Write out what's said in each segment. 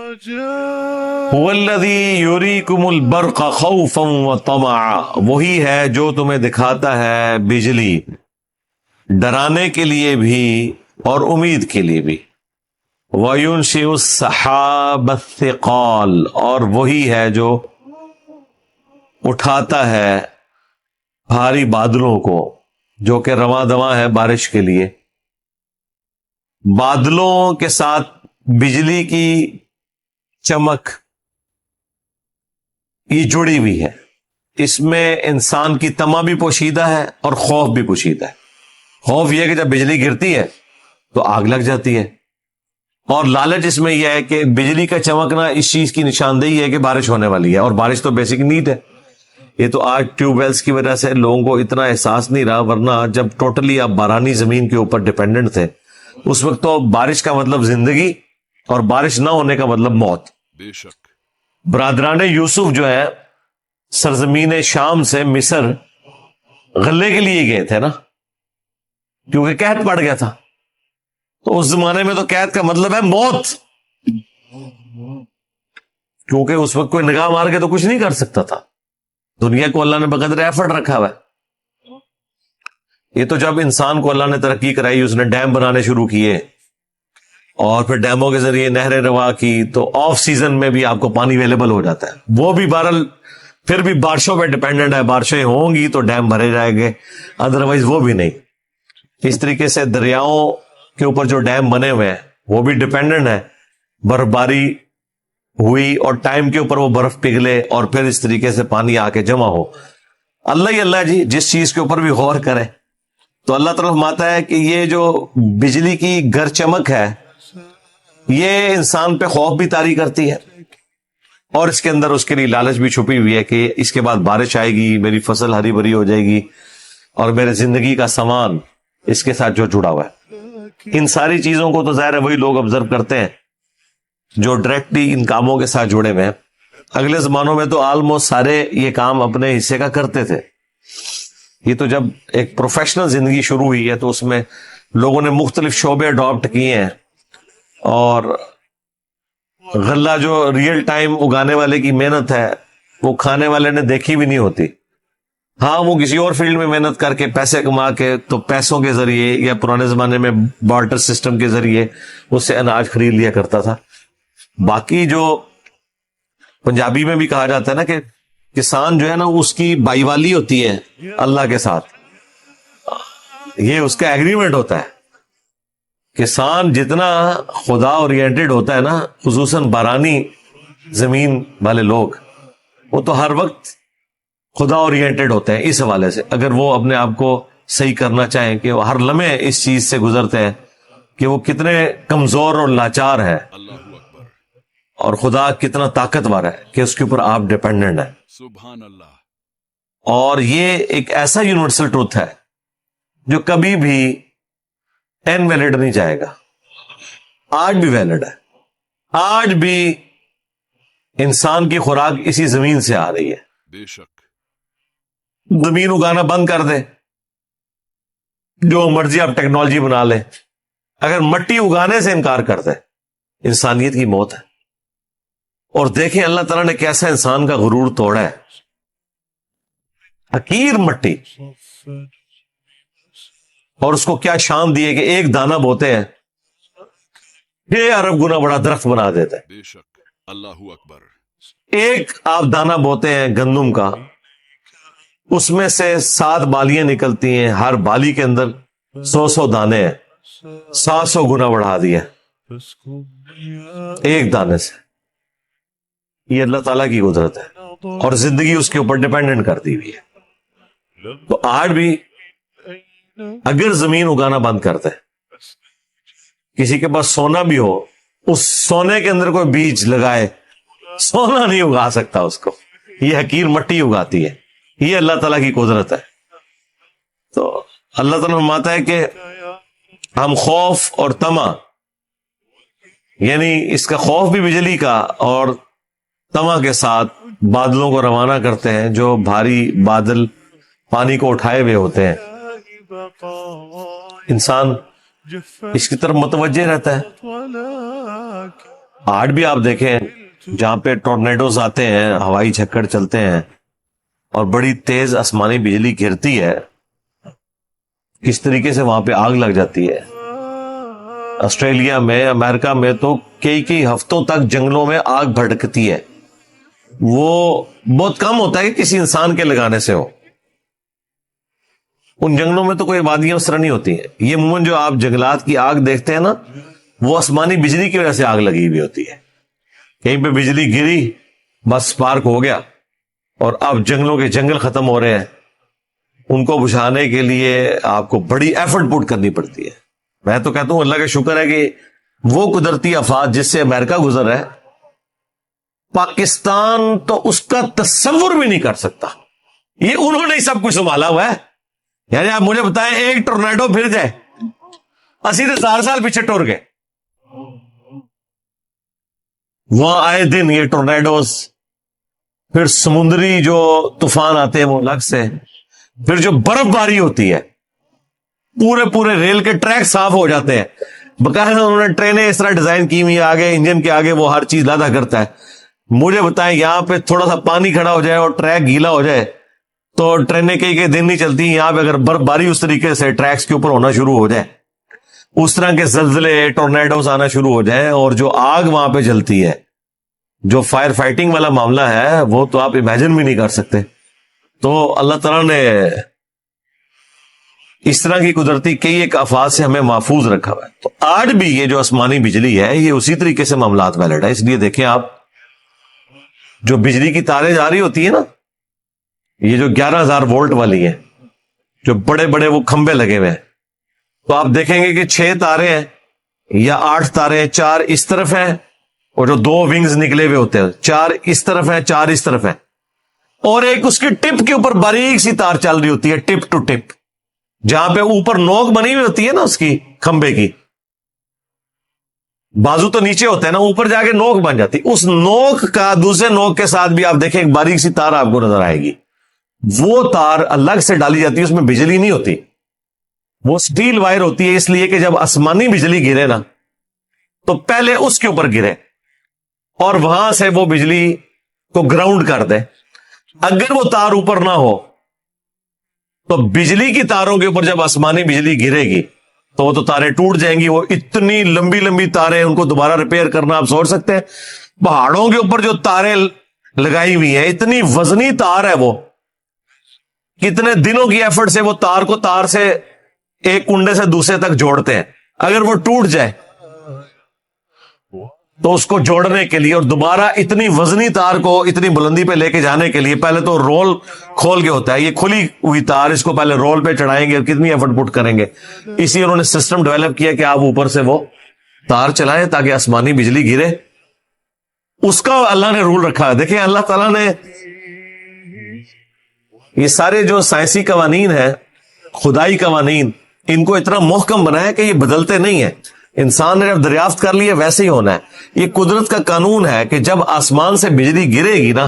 هو الذی یریکم البرق خوفا وطمعا، وہی ہے جو تمہیں دکھاتا ہے بجلی ڈرانے کے لیے بھی اور امید کے لیے بھی، وَيُنشِئُ السَّحَابَ الثِّقَالَ، اور وہی ہے جو اٹھاتا ہے بھاری بادلوں کو جو کہ رواں دواں ہے بارش کے لیے۔ بادلوں کے ساتھ بجلی کی چمک یہ جڑی ہوئی ہے، اس میں انسان کی طمع بھی پوشیدہ ہے اور خوف بھی پوشیدہ ہے۔ خوف یہ ہے کہ جب بجلی گرتی ہے تو آگ لگ جاتی ہے، اور لالچ اس میں یہ ہے کہ بجلی کا چمکنا اس چیز کی نشاندہی ہے کہ بارش ہونے والی ہے، اور بارش تو بیسک نیڈ ہے۔ یہ تو آج ٹیوب ویلز کی وجہ سے لوگوں کو اتنا احساس نہیں رہا، ورنہ جب ٹوٹلی آپ بارانی زمین کے اوپر ڈیپینڈنٹ تھے اس وقت تو بارش کا مطلب زندگی اور بارش نہ ہونے کا مطلب موت۔ بے شک برادران یوسف جو ہے سرزمین شام سے مصر غلے کے لیے گئے تھے نا، کیونکہ قحط پڑ گیا تھا، تو اس زمانے میں تو قحط کا مطلب ہے موت، کیونکہ اس وقت کوئی نگاہ مار کے تو کچھ نہیں کر سکتا تھا، دنیا کو اللہ نے بقدر ایفرٹ رکھا ہوا ہے۔ یہ تو جب انسان کو اللہ نے ترقی کرائی، اس نے ڈیم بنانے شروع کیے اور پھر ڈیموں کے ذریعے نہریں روا کی، تو آف سیزن میں بھی آپ کو پانی اویلیبل ہو جاتا ہے۔ وہ بھی بہرحال پھر بھی بارشوں پہ ڈیپینڈنٹ ہے، بارشیں ہوں گی تو ڈیم بھرے جائیں گے، ادروائز وہ بھی نہیں۔ اس طریقے سے دریاؤں کے اوپر جو ڈیم بنے ہوئے ہیں وہ بھی ڈیپینڈنٹ ہے، برف باری ہوئی اور ٹائم کے اوپر وہ برف پگھلے اور پھر اس طریقے سے پانی آ کے جمع ہو۔ اللہ ہی اللہ جی جس چیز کے اوپر بھی غور کرے تو اللہ تعالیٰ فرماتا ہے کہ یہ جو بجلی کی گر چمک ہے یہ انسان پہ خوف بھی طاری کرتی ہے، اور اس کے اندر اس کے لیے لالچ بھی چھپی ہوئی ہے کہ اس کے بعد بارش آئے گی، میری فصل ہری بھری ہو جائے گی، اور میرے زندگی کا سامان اس کے ساتھ جو جڑا ہوا ہے۔ ان ساری چیزوں کو تو ظاہر ہے وہی لوگ آبزرو کرتے ہیں جو ڈائریکٹلی ان کاموں کے ساتھ جڑے ہوئے ہیں۔ اگلے زمانوں میں تو آلموسٹ سارے یہ کام اپنے حصے کا کرتے تھے، یہ تو جب ایک پروفیشنل زندگی شروع ہوئی ہے تو اس میں لوگوں نے مختلف شعبے اڈاپٹ کیے ہیں، اور غلہ جو ریئل ٹائم اگانے والے کی محنت ہے وہ کھانے والے نے دیکھی بھی نہیں ہوتی۔ ہاں وہ کسی اور فیلڈ میں محنت کر کے پیسے کما کے تو پیسوں کے ذریعے یا پرانے زمانے میں بارٹر سسٹم کے ذریعے اس سے اناج خرید لیا کرتا تھا۔ باقی جو پنجابی میں بھی کہا جاتا ہے نا کہ کسان جو ہے نا اس کی بائی والی ہوتی ہے اللہ کے ساتھ، یہ اس کا ایگریمنٹ ہوتا ہے۔ کسان جتنا خدا اورینٹڈ ہوتا ہے نا، خصوصاً بارانی زمین والے لوگ، وہ تو ہر وقت خدا اورینٹڈ ہوتے ہیں اس حوالے سے۔ اگر وہ اپنے آپ کو صحیح کرنا چاہیں کہ وہ ہر لمحے اس چیز سے گزرتے ہیں کہ وہ کتنے کمزور اور لاچار ہے، اللہ اکبر اور خدا کتنا طاقتور ہے کہ اس کے اوپر آپ ڈیپینڈنٹ ہیں۔ سبحان اللہ اور یہ ایک ایسا یونیورسل ٹروتھ ہے جو کبھی بھی انویلڈ نہیں جائے گا، آج بھی ویلڈ ہے۔ آج بھی انسان کی خوراک اسی زمین سے آ رہی ہے۔ بے شک زمین اگانا بند کر دے، جو مرضی آپ ٹیکنالوجی بنا لیں، اگر مٹی اگانے سے انکار کر دے انسانیت کی موت ہے۔ اور دیکھیں اللہ تعالیٰ نے کیسا انسان کا غرور توڑا ہے۔ حقیر مٹی، اور اس کو کیا شان دی ہے کہ ایک دانہ بوتے ہیں 6 ارب گنا بڑا درخت بنا دیتا ہے۔ بے شک اللہ اکبر ایک آپ دانہ بوتے ہیں گندم کا، اس میں سے 7 بالیاں نکلتی ہیں، ہر بالی کے اندر 100 دانے ہیں، 700 گنا بڑھا دیا ایک دانے سے۔ یہ اللہ تعالیٰ کی قدرت ہے، اور زندگی اس کے اوپر ڈیپینڈنٹ کر دی ہوئی ہے۔ تو آج بھی اگر زمین اگانا بند کرتے، کسی کے پاس سونا بھی ہو، اس سونے کے اندر کوئی بیج لگائے، سونا نہیں اگا سکتا اس کو، یہ حقیر مٹی اگاتی ہے۔ یہ اللہ تعالیٰ کی قدرت ہے۔ تو اللہ تعالیٰ فرماتا ہے کہ ہم خوف اور طمع، یعنی اس کا خوف بھی بجلی کا اور طمع کے ساتھ بادلوں کو روانہ کرتے ہیں، جو بھاری بادل پانی کو اٹھائے ہوئے ہوتے ہیں۔ انسان اس کی طرف متوجہ رہتا ہے، آج بھی آپ دیکھیں جہاں پہ ٹورنیڈوز آتے ہیں، ہوائی جھکڑ چلتے ہیں اور بڑی تیز آسمانی بجلی گرتی ہے، کس طریقے سے وہاں پہ آگ لگ جاتی ہے۔ آسٹریلیا میں، امریکہ میں تو کئی ہفتوں تک جنگلوں میں آگ بھڑکتی ہے۔ وہ بہت کم ہوتا ہے کہ کسی انسان کے لگانے سے ہو، ان جنگلوں میں تو کوئی آبادیاں اس طرح نہیں ہوتی ہیں۔ یہ عموماً جو آپ جنگلات کی آگ دیکھتے ہیں نا، وہ آسمانی بجلی کی وجہ سے آگ لگی ہوئی ہوتی ہے۔ کہیں پہ بجلی گری، بس سپارک ہو گیا، اور اب جنگلوں کے جنگل ختم ہو رہے ہیں۔ ان کو بجھانے کے لیے آپ کو بڑی ایفرٹ پٹ کرنی پڑتی ہے۔ میں تو کہتا ہوں اللہ کا شکر ہے کہ وہ قدرتی آفات جس سے امریکہ گزر ہے، پاکستان تو اس کا تصور بھی نہیں کر سکتا۔ یہ انہوں نے سب کچھ سنبھالا ہوا ہے۔ یعنی آپ مجھے بتائیں، ایک ٹورنیڈو پھر جائے، 80 سال پیچھے ٹور گئے۔ وہاں آئے دن یہ ٹورنیڈوز، پھر سمندری جو طوفان آتے ہیں وہ الگ سے، پھر جو برف باری ہوتی ہے، پورے ریل کے ٹریک صاف ہو جاتے ہیں۔ باقاعدہ انہوں نے ٹرینیں اس طرح ڈیزائن کی ہوئی، آگے انجن کے آگے وہ ہر چیز لادا کرتا ہے۔ مجھے بتائیں، یہاں پہ تھوڑا سا پانی کھڑا ہو جائے اور ٹریک گیلا ہو جائے تو ٹرینیں کئی دن نہیں چلتی۔ یہاں پہ اگر برف باری اس طریقے سے ٹریکس کے اوپر ہونا شروع ہو جائے، اس طرح کے زلزلے، ٹورنیڈوز آنا شروع ہو جائیں، اور جو آگ وہاں پہ جلتی ہے، جو فائر فائٹنگ والا معاملہ ہے، وہ تو آپ امیجن بھی نہیں کر سکتے۔ تو اللہ تعالیٰ نے اس طرح کی قدرتی کئی ایک آفات سے ہمیں محفوظ رکھا ہوا ہے۔ تو آج بھی یہ جو آسمانی بجلی ہے، یہ اسی طریقے سے معاملات ویلڈ ہے۔ اس لیے دیکھیں آپ، جو بجلی کی تاریں جا رہی ہوتی ہیں نا، یہ جو 11,000 وولٹ والی ہیں، جو بڑے بڑے وہ کھمبے لگے ہوئے ہیں، تو آپ دیکھیں گے کہ 6 تارے ہیں یا 8 تارے ہیں، 4 اس طرف ہیں، اور جو 2 ونگز نکلے ہوئے ہوتے ہیں، 4 اس طرف ہیں، 4 اس طرف ہیں، اور ایک اس کی ٹپ کے اوپر باریک سی تار چل رہی ہوتی ہے، ٹپ ٹو ٹپ، جہاں پہ اوپر نوک بنی ہوئی ہوتی ہے نا اس کی، کھمبے کی بازو تو نیچے ہوتا ہے نا، اوپر جا کے نوک بن جاتی، اس نوک کا دوسرے نوک کے ساتھ بھی آپ دیکھیں ایک باریک سی تار آپ کو نظر آئے گی۔ وہ تار الگ سے ڈالی جاتی ہے، اس میں بجلی نہیں ہوتی، وہ سٹیل وائر ہوتی ہے، اس لیے کہ جب آسمانی بجلی گرے نا تو پہلے اس کے اوپر گرے اور وہاں سے وہ بجلی کو گراؤنڈ کر دے۔ اگر وہ تار اوپر نہ ہو تو بجلی کی تاروں کے اوپر جب آسمانی بجلی گرے گی تو وہ تو تاریں ٹوٹ جائیں گی۔ وہ اتنی لمبی لمبی تاریں، ان کو دوبارہ ریپیئر کرنا آپ سوچ سکتے ہیں۔ پہاڑوں کے اوپر جو تاریں لگائی ہوئی ہیں، اتنی وزنی تار ہے، وہ کتنے دنوں کی ایفرٹ سے وہ تار کو تار سے ایک کنڈے سے دوسرے تک جوڑتے ہیں۔ اگر وہ ٹوٹ جائے تو اس کو جوڑنے کے لیے اور دوبارہ اتنی وزنی تار کو اتنی بلندی پہ لے کے جانے کے لیے پہلے تو رول کھول کے ہوتا ہے، یہ کھلی ہوئی تار، اس کو پہلے رول پہ چڑھائیں گے اور کتنی ایفرٹ پٹ کریں گے۔ اسی انہوں نے سسٹم ڈیولپ کیا کہ آپ اوپر سے وہ تار چلائیں تاکہ آسمانی بجلی گرے۔ اس کا اللہ نے رول رکھا ہے۔ دیکھیں اللہ تعالیٰ نے یہ سارے جو سائنسی قوانین ہیں، خدائی قوانین، ان کو اتنا محکم بنایا کہ یہ بدلتے نہیں ہیں۔ انسان نے جب دریافت کر لیا ویسے ہی ہونا ہے۔ یہ قدرت کا قانون ہے کہ جب آسمان سے بجلی گرے گی نا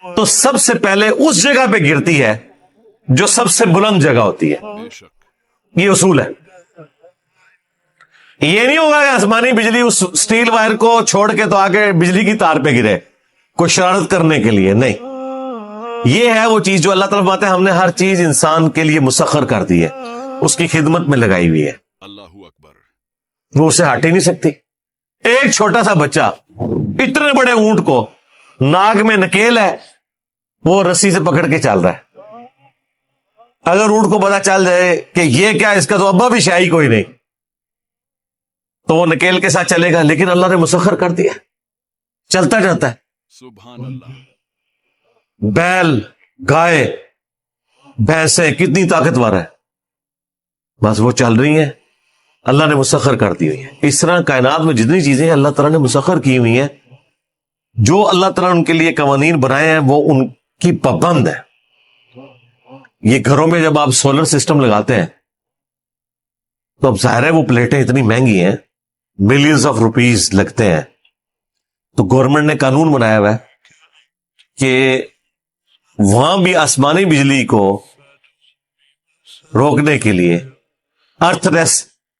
تو سب سے پہلے اس جگہ پہ گرتی ہے جو سب سے بلند جگہ ہوتی ہے۔ بے شک یہ اصول ہے۔ یہ نہیں ہوگا کہ آسمانی بجلی اس سٹیل وائر کو چھوڑ کے تو آگے بجلی کی تار پہ گرے کوئی شرارت کرنے کے لیے، نہیں۔ یہ ہے وہ چیز جو اللہ تعالیٰ فرماتے ہیں ہم نے ہر چیز انسان کے لیے مسخر کر دی ہے، اس کی خدمت میں لگائی ہوئی ہے، اللہ اکبر۔ وہ اسے ہٹ ہی نہیں سکتی۔ ایک چھوٹا سا بچہ اتنے بڑے اونٹ کو ناک میں نکیل ہے، وہ رسی سے پکڑ کے چل رہا ہے۔ اگر اونٹ کو پتا چل جائے کہ یہ کیا، اس کا تو ابا بھی شاہی کوئی نہیں، تو وہ نکیل کے ساتھ چلے گا، لیکن اللہ نے مسخر کر دیا، چلتا جاتا ہے۔ سبحان اللہ۔ بیل، گائے، بھینسیں کتنی طاقتور ہے، بس وہ چل رہی ہیں، اللہ نے مسخر کر دی ہوئی ہے۔ اس طرح کائنات میں جتنی چیزیں اللہ تعالیٰ نے مسخر کی ہوئی ہیں، جو اللہ تعالیٰ نے ان کے لیے قوانین بنائے ہیں، وہ ان کی پابند ہے۔ یہ گھروں میں جب آپ سولر سسٹم لگاتے ہیں تو اب ظاہر ہے وہ پلیٹیں اتنی مہنگی ہیں، ملینز آف روپیز لگتے ہیں، تو گورنمنٹ نے قانون بنایا ہوا ہے کہ وہاں بھی آسمانی بجلی کو روکنے کے لیے ارتھ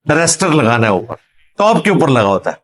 ریسٹر لگانا ہے، اوپر ٹاپ کے اوپر لگا ہوتا ہے۔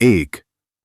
1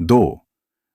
2.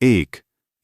1.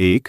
1.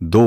2.